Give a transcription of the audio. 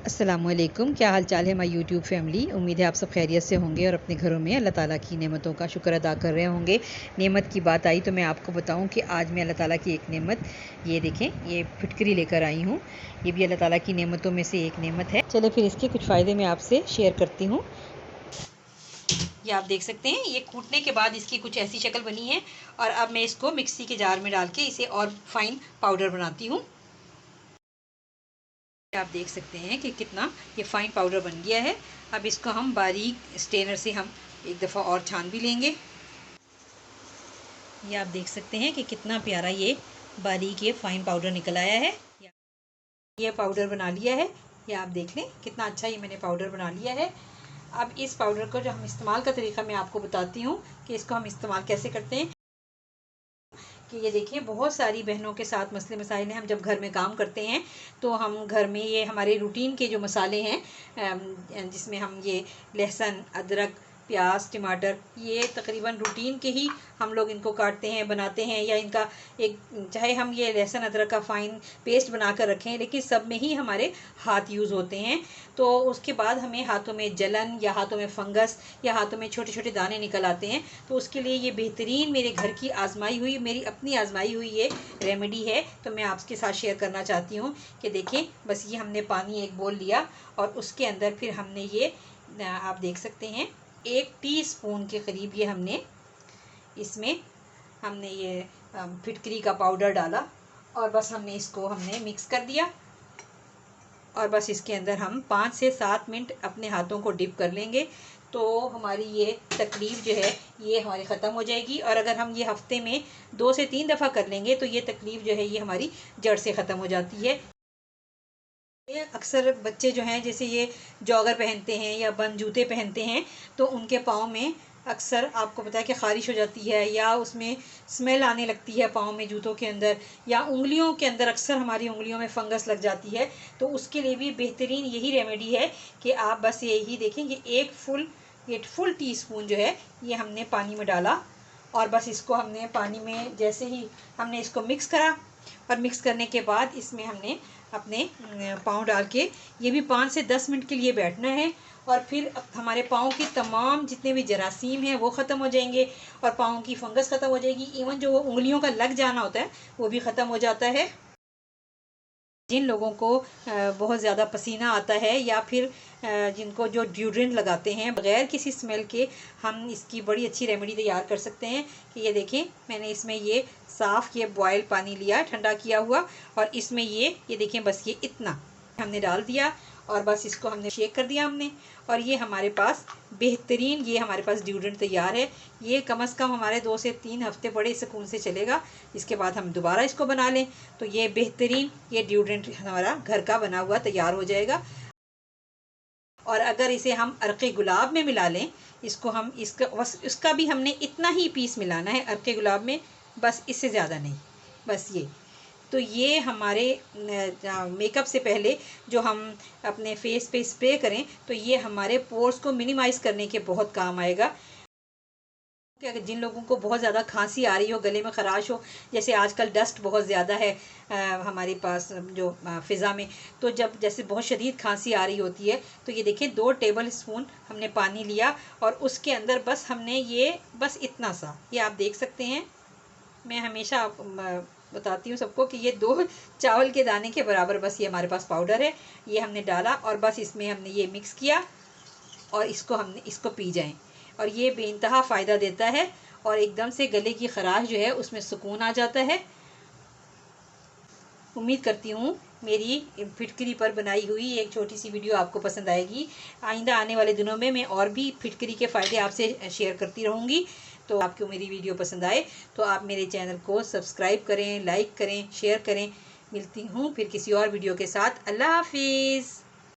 अस्सलामुअलैकुम, क्या हाल चाल है माय यूट्यूब फैमिली। उम्मीद है आप सब खैरियत से होंगे और अपने घरों में अल्लाह ताला की नेमतों का शुक्र अदा कर रहे होंगे। नेमत की बात आई तो मैं आपको बताऊं कि आज मैं अल्लाह ताला की एक नेमत, ये देखें, ये फिटकरी लेकर आई हूँ। ये भी अल्लाह ताला की नेमतों में से एक नेमत है। चले फिर इसके कुछ फ़ायदे मैं आपसे शेयर करती हूँ। ये आप देख सकते हैं, ये कूटने के बाद इसकी कुछ ऐसी शक्ल बनी है और अब मैं इसको मिक्सी के जार में डाल के इसे और फाइन पाउडर बनाती हूँ। आप देख सकते हैं कि कितना ये फाइन पाउडर बन गया है। अब इसको हम बारीक स्ट्रेनर से हम एक दफ़ा और छान भी लेंगे। ये आप देख सकते हैं कि कितना प्यारा ये बारीक ये फाइन पाउडर निकल आया है। ये पाउडर बना लिया है, ये आप देख लें कितना अच्छा ये मैंने पाउडर बना लिया है। अब इस पाउडर को जो हम इस्तेमाल का तरीका मैं आपको बताती हूँ कि इसको हम इस्तेमाल कैसे करते हैं। कि ये देखिए, बहुत सारी बहनों के साथ मसले मसाइल हैं। हम जब घर में काम करते हैं तो हम घर में ये हमारे रूटीन के जो मसाले हैं, जिसमें हम ये लहसुन, अदरक, प्याज, टमाटर, ये तकरीबन रूटीन के ही हम लोग इनको काटते हैं, बनाते हैं, या इनका एक, चाहे हम ये लहसुन अदरक का फ़ाइन पेस्ट बना कर रखें, लेकिन सब में ही हमारे हाथ यूज़ होते हैं। तो उसके बाद हमें हाथों में जलन या हाथों में फंगस या हाथों में छोटे छोटे दाने निकल आते हैं। तो उसके लिए ये बेहतरीन मेरे घर की आजमाई हुई, मेरी अपनी आजमाई हुई ये रेमेडी है, तो मैं आपके साथ शेयर करना चाहती हूँ। कि देखें, बस ये हमने पानी एक बोल लिया और उसके अंदर फिर हमने ये, आप देख सकते हैं, 1 टीस्पून के करीब ये हमने ये फिटकरी का पाउडर डाला और बस हमने मिक्स कर दिया। और बस इसके अंदर हम 5 से 7 मिनट अपने हाथों को डिप कर लेंगे तो हमारी ये तकलीफ़ जो है ये हमारी ख़त्म हो जाएगी। और अगर हम ये हफ्ते में 2 से 3 दफ़ा कर लेंगे तो ये तकलीफ़ जो है ये हमारी जड़ से ख़त्म हो जाती है। ये अक्सर बच्चे जो हैं, जैसे ये जॉगर पहनते हैं या बंद जूते पहनते हैं, तो उनके पाँव में अक्सर आपको पता है कि ख़ारिश हो जाती है या उसमें स्मेल आने लगती है पाँव में, जूतों के अंदर या उंगलियों के अंदर। अक्सर हमारी उंगलियों में फंगस लग जाती है, तो उसके लिए भी बेहतरीन यही रेमेडी है कि आप बस यही देखें, ये फुल टीस्पून जो है ये हमने पानी में डाला और बस इसको हमने पानी में जैसे ही हमने इसको मिक्स करा, और मिक्स करने के बाद इसमें हमने अपने पाँव डाल के ये भी 5 से 10 मिनट के लिए बैठना है। और फिर हमारे पाँव की तमाम जितने भी जरासीम हैं वो ख़त्म हो जाएंगे और पाँव की फंगस ख़त्म हो जाएगी। इवन जो उंगलियों का लग जाना होता है वो भी ख़त्म हो जाता है। जिन लोगों को बहुत ज़्यादा पसीना आता है या फिर जिनको जो डिओड्रेंट लगाते हैं, बग़ैर किसी स्मेल के हम इसकी बड़ी अच्छी रेमेडी तैयार कर सकते हैं। कि ये देखें, मैंने इसमें ये साफ़ ये बॉयल पानी लिया, ठंडा किया हुआ, और इसमें ये देखें, बस ये इतना हमने डाल दिया और बस इसको हमने शेक कर दिया हमने, और ये हमारे पास बेहतरीन ये हमारे पास डिओड्रेंट तैयार है। ये कम से कम हमारे 2 से 3 हफ्ते बड़े सुकून से चलेगा। इसके बाद हम दोबारा इसको बना लें तो ये बेहतरीन ये डिओड्रेंट हमारा घर का बना हुआ तैयार हो जाएगा। और अगर इसे हम अर्क़े गुलाब में मिला लें, इसको हम इसका भी हमने इतना ही पीस मिलाना है अर्क़े गुलाब में, बस इससे ज़्यादा नहीं। बस ये हमारे मेकअप से पहले जो हम अपने फेस पे स्प्रे करें तो ये हमारे पोर्स को मिनिमाइज़ करने के बहुत काम आएगा। कि अगर जिन लोगों को बहुत ज़्यादा खांसी आ रही हो, गले में ख़राश हो, जैसे आजकल डस्ट बहुत ज़्यादा है हमारे पास जो फ़िज़ा में, तो जब जैसे बहुत शदीद खांसी आ रही होती है तो ये देखिए 2 टेबल स्पून हमने पानी लिया और उसके अंदर बस हमने ये बस इतना सा, ये आप देख सकते हैं, मैं हमेशा बताती हूँ सबको कि ये 2 चावल के दाने के बराबर बस ये हमारे पास पाउडर है। ये हमने डाला और बस इसमें हमने ये मिक्स किया और इसको पी जाएं, और ये बेइंतहा फ़ायदा देता है और एकदम से गले की ख़राश जो है उसमें सुकून आ जाता है। उम्मीद करती हूँ मेरी फिटकरी पर बनाई हुई एक छोटी सी वीडियो आपको पसंद आएगी। आइंदा आने वाले दिनों में मैं और भी फिटकरी के फ़ायदे आपसे शेयर करती रहूँगी। तो आपको मेरी वीडियो पसंद आए तो आप मेरे चैनल को सब्सक्राइब करें, लाइक करें, शेयर करें। मिलती हूँ फिर किसी और वीडियो के साथ। अल्लाह हाफिज़।